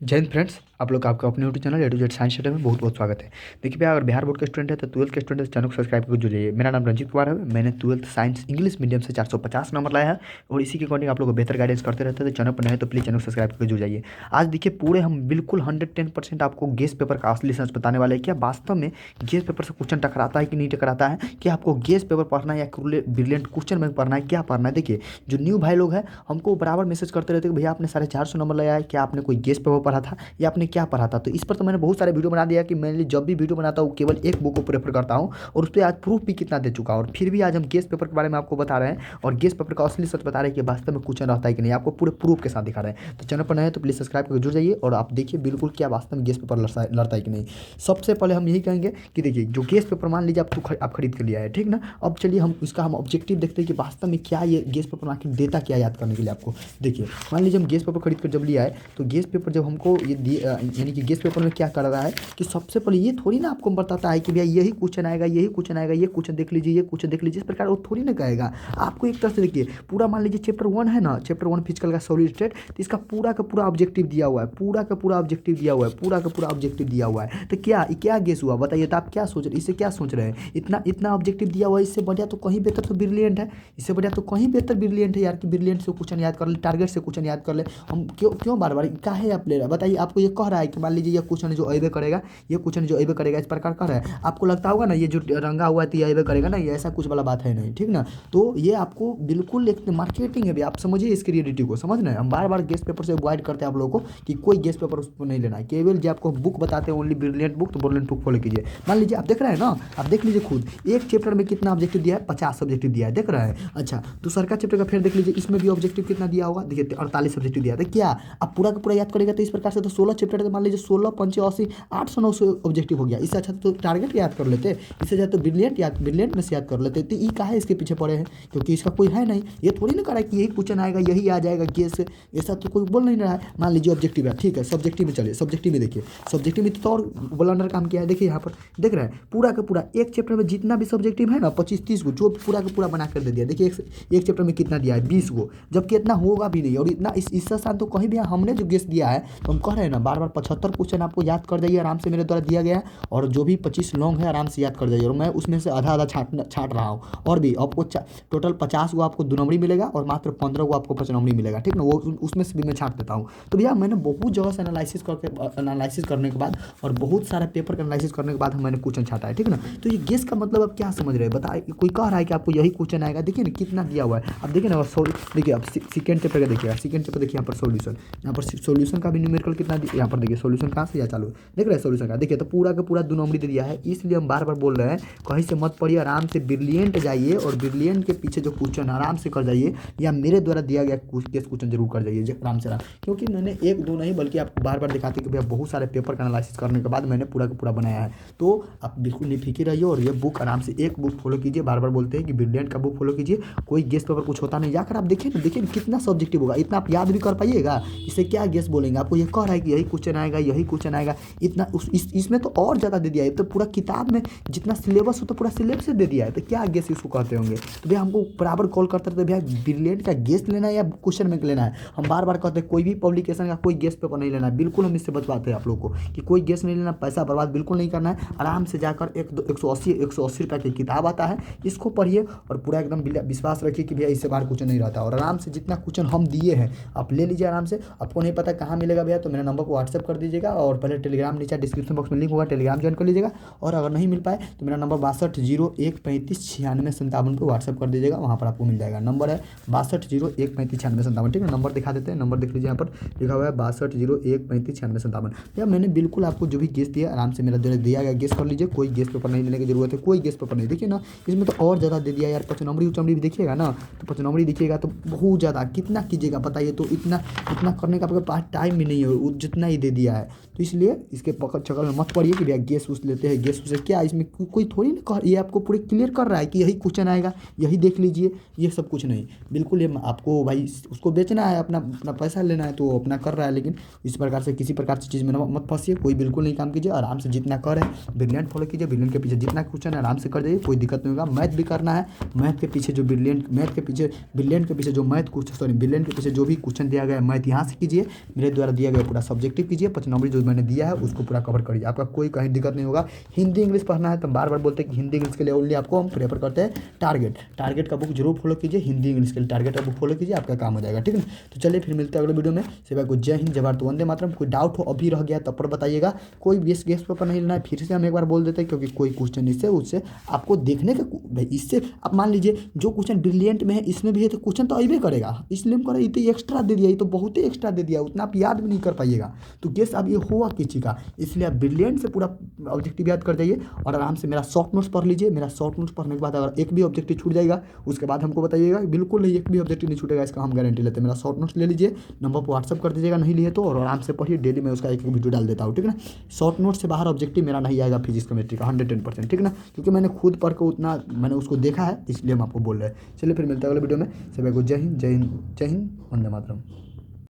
जय हिंद फ्रेंड्स, आप लोग का आपका अपने YouTube channel A to Z science study में बहुत बहुत स्वागत है। देखिए भैया, अगर बिहार बोर्ड के स्टूडेंट है तो 12th के स्टूडेंट है तो चैनल को सब्सक्राइब करके जुड़िए। मेरा नाम रंजीत कुमार है। मैंने 12th साइंस इंग्लिश मीडियम से 450 नंबर लाया है और इसी के अकॉर्डिंग आप लोग को बेहतर गाइडेंस करते रहते हैं। तो चैनल पर नए हैं तो प्लीज़ चैनल को सब्सक्राइब करके जुड़ जाइए। आज देखिए, पूरे हम बिल्कुल 110% आपको गेस पेपर का असली सेंस बताने वाले हैं। क्या वास्तव में गेस पेपर से क्वेश्चन टकराता है कि नहीं टकराता है, क्या आपको गेस पेपर पढ़ना है या ब्रिलियंट क्वेश्चन में पढ़ना है, क्या पढ़ना है। देखिए, जो न्यू भाई लोग हैं हमको बराबर मैसेज करते रहते हैं कि भैया आपने 450 नंबर लाया है, क्या आपने कोई गेस पेपर पढ़ा था या आपने क्या पढ़ा था। तो इस पर तो मैंने बहुत सारे वीडियो बना दिया कि मैं जब भी वीडियो बनाता हूँ केवल एक बुक को प्रेफर करता हूँ और उस पर आज प्रूफ भी कितना दे चुका हूँ। और फिर भी आज हम गेस पेपर के बारे में आपको बता रहे हैं और गेस पेपर का असली सच बता रहे हैं कि वास्तव में क्वेश्चन रहता है कि नहीं, आपको पूरे प्रूफ के साथ दिखा रहे हैं। तो चैनल पर नए हैं तो प्लीज़ सब्सक्राइब करके जुड़ जाइए और आप देखिए बिल्कुल क्या वास्तव में गेस पेपर लड़ता है कि नहीं। सबसे पहले हम यही कहेंगे कि देखिए, जो गेस पेपर मान लीजिए आप खरीद कर लिया है, ठीक ना। अब चलिए हम इसका ऑब्जेक्टिव देखते हैं कि वास्तव में क्या ये गेस पेपर आखिर देता क्या याद करने के लिए आपको। देखिए, मान लीजिए हम गेस पेपर खरीद कर जब लिया है तो गेस पेपर जब हमको ये यानी कि गेस पेपर में क्या कर रहा है कि सबसे पहले ये थोड़ी ना आपको बताता है कि भैया यही क्वेश्चन आएगा, यही क्वेश्चन आएगा, ये क्वेश्चन देख लीजिए, ये क्वेश्चन देख लीजिए। इस प्रकार वो थोड़ी ना कहेगा आपको। एक तरह से देखिए, पूरा मान लीजिए चैप्टर 1 है ना, चैप्टर 1 फिजिकल का सॉलिड स्टेट, तो इसका पूरा का पूरा ऑब्जेक्टिव दिया हुआ है, पूरा का पूरा ऑब्जेक्टिव दिया हुआ है, पूरा का पूरा ऑब्जेक्टिव दिया हुआ है। तो क्या गेस हुआ बताइए। तो आप क्या सोच रहे, इससे क्या सोच रहे हैं, इतना इतना ऑब्जेक्टिव दिया हुआ है, इससे बढ़िया तो कहीं बेहतर तो ब्रिलियंट है, इससे बढ़िया तो कहीं बेहतर ब्रिलियंट है यार। कि ब्रिलियंट से क्वेश्चन याद कर ले, टारगेट से क्वेश्चन याद कर ले। हम क्यों क्यों बार बार काहे आप ले रहे हैं बताइए। आपको ये कह रहा है कि मान लीजिए ये क्वेश्चन जो अबे करेगा, ये क्वेश्चन जो अबे करेगा, इस प्रकार का है। आपको लगता होगा ना ये जो रंगा हुआ है तो ये अबे करेगा ना, ये ऐसा कुछ वाला बात है नहीं, ठीक ना। तो ये आपको बिल्कुल एक मार्केटिंग है, आप समझिए इसकी रियलिटी को, समझना है। हम बार बार गेस्ट पेपर से अवॉइड करते हैं आप लोगों को कि कोई गेस्ट पेपर उसको नहीं लेना है। केवल जो आपको बुक बताते हैं ओनली ब्रिलियंट बुक, तो ब्रिलियंट बुक फॉलो कीजिए। मान लीजिए आप देख रहे हैं ना, आप देख लीजिए खुद, एक चैप्टर में कितना ऑब्जेक्टिव दिया है, 50 ऑब्जेक्टिव दिया है, देख रहे हैं। अच्छा, दूसरा का चैप्टर का फिर देख लीजिए, इसमें भी ऑब्जेक्टिव कितना दिया होगा, देखिए 48 ऑब्जेक्टिव दिया है। क्या आप पूरा का पूरा याद करेगा तो इस प्रकार से तो 16 चैप्टर, मान लीजिए 16 पंचे 80, 800-900 ऑब्जेक्टिव हो गया। इससे अच्छा तो टारगेट याद कर लेते, इससे अच्छा तो ब्रिलियंट में से याद कर लेते। तो ये काहे इसके पीछे पड़े हैं, क्योंकि इसका कोई है नहीं। ये थोड़ी ना करा कि यही क्वेश्चन आएगा, यही आ जाएगा गेस, ऐसा तो कोई बोल नहीं रहा है। मान लीजिए ऑब्जेक्टिव है, ठीक है, सब्जेक्टिव में चलिए, सब्जेक्टिव में देखिए, सब्जेक्टिव में तो और ब्लंडर काम किया है। देखिए यहाँ पर देख रहे हैं, पूरा का पूरा एक चैप्टर में जितना भी सब्जेक्टिव है ना 25-30 गो, जो पूरा का पूरा बना कर दे दिया। देखिए एक चैप्टर में कितना दिया है, 20 गो, जबकि इतना होगा भी नहीं। और इतना इससे आसान तो कहीं भी हमने जो गेस दिया है, तो हम कह रहे हैं ना बार बार 75 क्वेश्चन आपको याद कर जाइए आराम से, मेरे द्वारा दिया गया है। और जो भी 25 लॉन्ग है आराम से याद कर जाइए, और मैं उसमें से आधा आधा छाट रहा हूँ। और भी आपको टोटल 50 गो आपको 2 नंबरी मिलेगा और मात्र 15 गो आपको 5 नंबरी मिलेगा, ठीक ना। वो उसमें से भी मैं छाट देता हूँ। तो भैया मैंने बहुत जगह से एनालिसिस करने के बाद और बहुत सारे पेपर का एनालिसिस करने के बाद मैंने क्वेश्चन छाटा है, ठीक ना। तो ये गेस का मतलब आप क्या समझ रहे हैं बताइए। कोई कह रहा है कि आपको यही क्वेश्चन आएगा, देखिए ना कितना दिया हुआ है। अब देखिए ना, देखिए आप सेकंड चैप्टर का देखिए, सेकंड चैप्टर देखिए, यहाँ पर सॉल्यूशन, यहाँ पर सॉल्यूशन का भी न्यूमेरिकल कितना, यहाँ पर देखिए सॉल्यूशन कहाँ से या चालू देख रहे हैं सॉल्यूशन का, देखिए तो पूरा का पूरा 2 नंबरी दे दिया है। इसलिए हम बार बार बोल रहे हैं कहीं से मत पढ़िए, आराम से ब्रिलियंट जाइए और ब्रिलियंट के पीछे जो क्वेश्चन आराम से कर जाइए, या मेरे द्वारा दिया गया केस क्वेश्चन जरूर कर जाइए आराम से आराम। क्योंकि मैंने एक दो नहीं बल्कि आपको बार बार दिखाते कि भैया बहुत सारे पेपर का एनालिसिस करने के बाद मैंने पूरा का पूरा बनाया है। तो आप बिल्कुल निफिक्र रहिए और ये बुक आराम से एक बुक फॉलो कीजिए। बार बार बोलते हैं कि ब्रिलियंट का बुक फॉलो कीजिए, कोई गेस्ट पेपर कुछ होता नहीं। जाकर आप देखिए ना कितना सब्जेक्टिव होगा, इतना आप याद भी कर पाइएगा। इससे क्या गेस बोलेंगे, आपको ये कह रहा है कि यही क्वेश्चन आएगा, यही क्वेश्चन आएगा, इतना इसमें तो और ज़्यादा दे दिया है। तो पूरा किताब में जितना सिलेबस हो तो पूरा सिलेबस दे दिया है, तो क्या गेस इसको कहते होंगे। तो भैया हमको बराबर कॉल करते रहते भैया ब्रिलियंट का गेस लेना है या क्वेश्चन बैंक लेना है। हम बार बार कहते हैं कोई भी पब्लिकेशन का कोई गेस पेपर नहीं लेना है। बिल्कुल हम इससे बचवाते हैं आप लोग को कि कोई गेस नहीं लेना, पैसा बर्बाद बिल्कुल नहीं करना है। आराम से जाकर 180 रुपये की किताब आता है, इसको पढ़िए और पूरा एकदम विश्वास रखिए कि भैया इससे बाहर क्वेश्चन नहीं रहता। और आराम से जितना क्वेश्चन हम दिए हैं आप ले लीजिए आराम से। आपको नहीं पता कहाँ मिलेगा भैया, तो मेरा नंबर को व्हाट्सएप कर दीजिएगा और पहले टेलीग्राम नीचे डिस्क्रिप्शन बॉक्स में लिंक होगा, टेलीग्राम ज्वाइन कर लीजिएगा। और अगर नहीं मिल पाए तो मेरा नंबर 6201359657 पर व्हाट्सएप कर दीजिएगा, वहाँ पर आपको मिल जाएगा। नंबर है 6201359657, ठीक है। नंबर दिखा देते हैं, नंबर देख लीजिए, यहाँ पर लिखा हुआ है 6201359657। भैया मैंने बिल्कुल आपको जो भी गेस दिया आराम से मेरा दिया गया गेस कर लीजिए। कोई गेस पेपर नहीं लेने की जरूरत है, कोई गेस पेपर नहीं। देखिए ना इसमें तो और ज़्यादा दे दिया यार, 5 नंबरी उचमड़ी भी देखिएगा ना, तो 5 नंबरी देखिएगा तो बहुत ज़्यादा कितना कीजिएगा बताइए। तो इतना करने का आपके पास टाइम भी नहीं है, जितना ही दे दिया है। तो इसलिए इसके पकड़ चक्कर में मत पड़िए कि भैया गेस उस लेते हैं, गेस उसे क्या इसमें कोई थोड़ी ना ये आपको पूरे क्लियर कर रहा है कि यही क्वेश्चन आएगा, यही देख लीजिए। ये सब कुछ नहीं, बिल्कुल ये आपको भाई उसको बेचना है, अपना अपना पैसा लेना है तो अपना कर रहा है। लेकिन इस प्रकार से किसी प्रकार से चीज़ में मत फंसिए, कोई बिल्कुल नहीं काम कीजिए। आराम से जितना कर है ब्रिलियंट फॉलो कीजिए, ब्रिलियंट के पीछे जितना क्वेश्चन है आराम से कर जाइए, कोई दिक्कत नहीं होगा। मैथ भी करना है, मैथ के पीछे जो ब्रिलियंट जो मैथ ब्रिलियंट के पीछे जो भी क्वेश्चन दिया गया है मैथ यहाँ से कीजिए। मेरे द्वारा दिया हुए पूरा सब्जेक्टिव कीजिए, 5 नंबर जो मैंने दिया है उसको पूरा कवर करिए, आपका कोई कहीं दिक्कत नहीं होगा। हिंदी इंग्लिश पढ़ना है तो बार बार बोलते हैं कि हिंदी इंग्लिश के लिए ओनली आपको हम प्रेफर करते हैं टारगेट का बुक जरूर फॉलो कीजिए, हिंदी इंग्लिश के लिए टारगेट का बुक फॉलो कीजिए, आपका काम हो जाएगा, ठीक है ना। तो चलिए फिर मिलते हैं अगले वीडियो में। सेवा को जय हिंद, जय भारत, वंदे मातरम। कोई डाउट हो अभी रह गया तब पर बताइएगा, कोई गेस्ट पेपर नहीं लेना है, फिर से हम एक बार बोल देते हैं क्योंकि कोई क्वेश्चन इससे उससे आपको देखने का भाई, इससे आप मान लीजिए जो क्वेश्चन ब्रिलियंट में है इसमें भी है तो क्वेश्चन तो अबे करेगा, इसलिए हम कह रहे हैं ये तो एक्स्ट्रा दे दिया, ये तो बहुत ही एक्स्ट्रा दे दिया, उतना आप याद भी नहीं कर पाइएगा। तो गेस अब ये हुआ किसी का, इसलिए आप ब्रिलियंट से पूरा ऑब्जेक्टिव याद कर जाइए और आराम से मेरा शॉर्ट नोट्स पढ़ लीजिए। मेरा शॉर्ट नोट्स पढ़ने के बाद अगर एक भी ऑब्जेक्टिव छूट जाएगा उसके बाद हमको बताइएगा, बिल्कुल नहीं एक भी ऑब्जेक्टिव नहीं छूटेगा, इसका हम गारंटी लेते हैं। मेरा शॉर्ट नोट्स ले लीजिए, नंबर पर व्हाट्सअप कर दीजिएगा नहीं लिए तो, और आराम से पढ़िए, डेली मैं उसका एक वीडियो डाल देता हूँ, ठीक है ना। शॉर्ट नोट से बाहर ऑब्जेक्टिव मेरा नहीं आएगा फिजिक्स केमिस्ट्री का 110%, ठीक है ना, क्योंकि मैंने खुद पढ़ के उतना मैंने उसको देखा है, इसलिए हम आपको बोल रहे हैं। चलिए फिर मिलते हैं अगले वीडियो में। सभी को जय हिंद, जय हिंद, जय हिंद, वंदे मातरम।